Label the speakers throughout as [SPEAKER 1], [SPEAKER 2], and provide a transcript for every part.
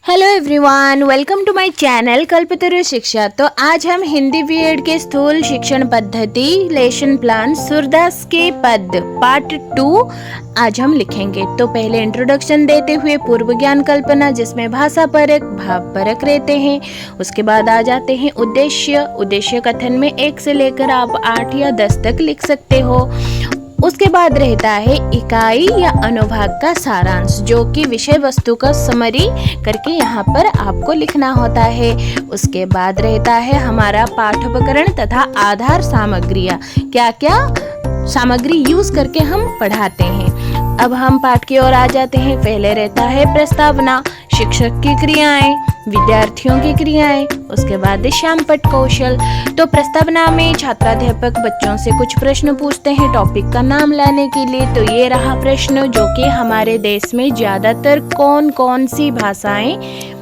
[SPEAKER 1] Hello everyone, welcome to my channel Kalpataru Shiksha. तो आज हम हिंदी बीएड के स्थूल शिक्षण पद्धति लेसन प्लान सूरदास के पद पार्ट 2 आज हम लिखेंगे। तो पहले इंट्रोडक्शन देते हुए पूर्व ज्ञान कल्पना, जिसमें भाषा परक भाव परक रहते हैं। उसके बाद आ जाते हैं उद्देश्य कथन में 1 से लेकर आप 8 या 10 तक लिख सकते हो। उसके बाद रहता है इकाई या अनुभाग का सारांश, जो कि विषय वस्तु का समरी करके यहाँ पर आपको लिखना होता है। उसके बाद रहता है हमारा पाठ्योपकरण तथा आधार सामग्रियाँ, क्या क्या सामग्री यूज करके हम पढ़ाते हैं। अब हम पाठ की ओर आ जाते हैं। पहले रहता है प्रस्तावना, शिक्षक की क्रियाएं, विद्यार्थियों की क्रियाएं। उसके बाद श्यामपट्ट कौशल। तो प्रस्तावना में छात्राध्यापक बच्चों से कुछ प्रश्न पूछते हैं टॉपिक का नाम लाने के लिए। तो ये रहा प्रश्न, जो कि हमारे देश में ज्यादातर कौन कौन सी भाषाएं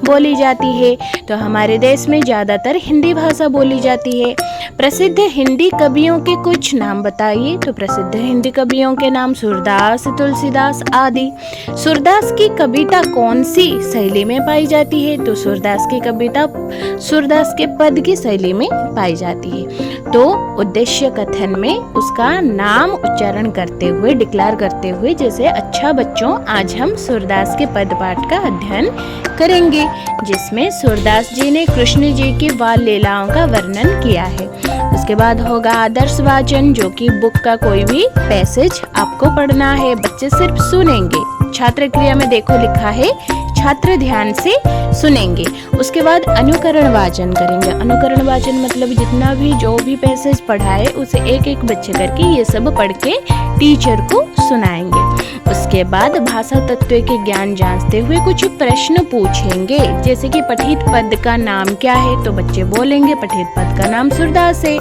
[SPEAKER 1] बोली जाती है। तो हमारे देश में ज्यादातर हिंदी भाषा बोली जाती है। प्रसिद्ध हिंदी कवियों के कुछ नाम बताइए। तो प्रसिद्ध हिंदी कवियों के नाम सूरदास, तुलसीदास आदि। सूरदास की कविता कौन सी शैली में पाई जाती है। तो सूरदास की कविता सूरदास के पद की शैली में पाई जाती है। तो उद्देश्य कथन में उसका नाम उच्चारण करते हुए, डिक्लेयर करते हुए, जैसे अच्छा बच्चों आज हम सूरदास के पद पाठ का अध्ययन करेंगे, जिसमें सूरदास जी ने कृष्ण जी की बाल लीलाओं का वर्णन किया है। उसके बाद होगा आदर्श वाचन, जो कि बुक का कोई भी पैसेज आपको पढ़ना है, बच्चे सिर्फ सुनेंगे। छात्र क्रिया में देखो लिखा है छात्र ध्यान से सुनेंगे। उसके बाद अनुकरण वाचन करेंगे। अनुकरण वाचन मतलब जितना भी जो भी पैसेज पढ़ाए उसे एक एक बच्चे करके ये सब पढ़ के टीचर को सुनाएंगे। उसके बाद भाषा तत्व के ज्ञान जांचते हुए कुछ प्रश्न पूछेंगे, जैसे कि पठित पद का नाम क्या है। तो बच्चे बोलेंगे पठित पद का नाम सूरदास है।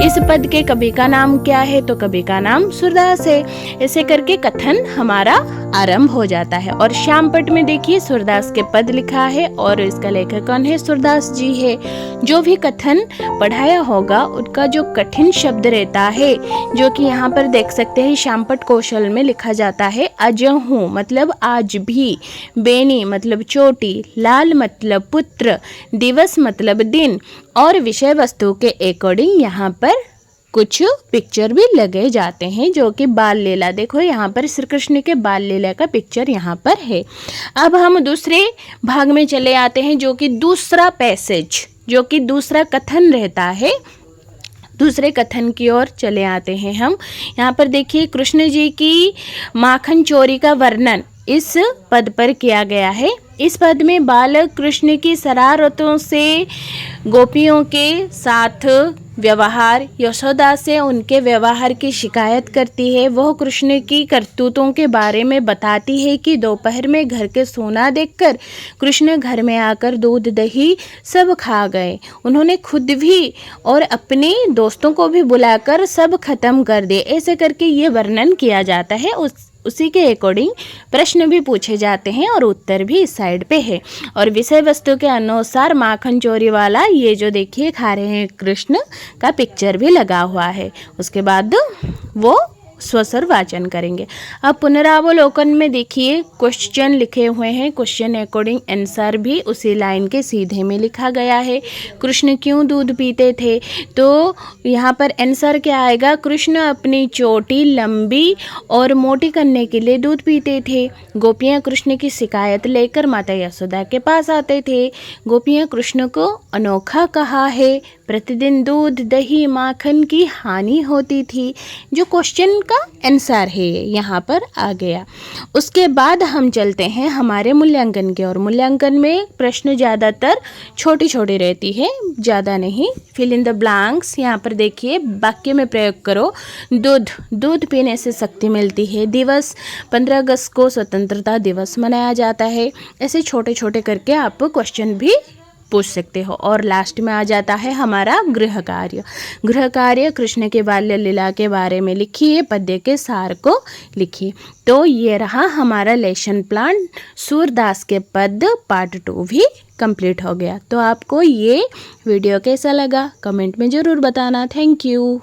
[SPEAKER 1] इस पद के कवि का नाम क्या है। तो कवि का नाम सूरदास है। ऐसे करके कथन हमारा आरंभ हो जाता है। और श्यामपट्ट में देखिए सूरदास के पद लिखा है और इसका लेखक कौन है, सूरदास जी है। जो भी कथन पढ़ाया होगा उनका जो कठिन शब्द रहता है, जो कि यहाँ पर देख सकते हैं श्यामपट्ट कौशल में लिखा जाता है अजहू मतलब आज भी, बेनी मतलब चोटी, लाल मतलब पुत्र, दिवस मतलब दिन, और विषय वस्तु के अकॉर्डिंग यहाँ पर कुछ पिक्चर भी लगे जाते हैं, जो कि बाल लीला, देखो यहाँ पर श्री कृष्ण के बाल लीला का पिक्चर यहाँ पर है। अब हम दूसरे भाग में चले आते हैं, जो कि दूसरा पैसेज, जो कि दूसरा कथन रहता है। दूसरे कथन की ओर चले आते हैं हम। यहाँ पर देखिए कृष्ण जी की माखन चोरी का वर्णन इस पद पर किया गया है। इस पद में बालक कृष्ण की शरारतों से, गोपियों के साथ व्यवहार, यशोदा से उनके व्यवहार की शिकायत करती है। वह कृष्ण की करतूतों के बारे में बताती है कि दोपहर में घर के सोना देखकर कृष्ण घर में आकर दूध दही सब खा गए। उन्होंने खुद भी और अपने दोस्तों को भी बुलाकर सब खत्म कर दिए। ऐसे करके ये वर्णन किया जाता है। उसी के अकॉर्डिंग प्रश्न भी पूछे जाते हैं और उत्तर भी इस साइड पे है। और विषय वस्तु के अनुसार माखन चोरी वाला ये जो देखिए खा रहे हैं कृष्ण का पिक्चर भी लगा हुआ है। उसके बाद वो स्वसर वाचन करेंगे। अब पुनरावलोकन में देखिए क्वेश्चन लिखे हुए हैं। क्वेश्चन अकॉर्डिंग आंसर भी उसी लाइन के सीधे में लिखा गया है। कृष्ण क्यों दूध पीते थे। तो यहाँ पर आंसर क्या आएगा, कृष्ण अपनी चोटी लंबी और मोटी करने के लिए दूध पीते थे। गोपियाँ कृष्ण की शिकायत लेकर माता यशोदा के पास आते थे। गोपियाँ कृष्ण को अनोखा कहा है। प्रतिदिन दूध दही माखन की हानि होती थी। जो क्वेश्चन का आंसर है यहाँ पर आ गया। उसके बाद हम चलते हैं हमारे मूल्यांकन की ओर। मूल्यांकन में प्रश्न ज़्यादातर छोटी छोटी रहती है, ज़्यादा नहीं। फिल इन द ब्लैंक्स यहाँ पर देखिए, वाक्य में प्रयोग करो। दूध पीने से शक्ति मिलती है। दिवस 15 अगस्त को स्वतंत्रता दिवस मनाया जाता है। ऐसे छोटे छोटे करके आप क्वेश्चन भी पूछ सकते हो। और लास्ट में आ जाता है हमारा गृह कार्य। गृह कार्य कृष्ण के बाल्य लीला के बारे में लिखिए, पद्य के सार को लिखिए। तो ये रहा हमारा लेसन प्लान। सूरदास के पद पार्ट 2 भी कंप्लीट हो गया। तो आपको ये वीडियो कैसा लगा कमेंट में ज़रूर बताना। Thank you.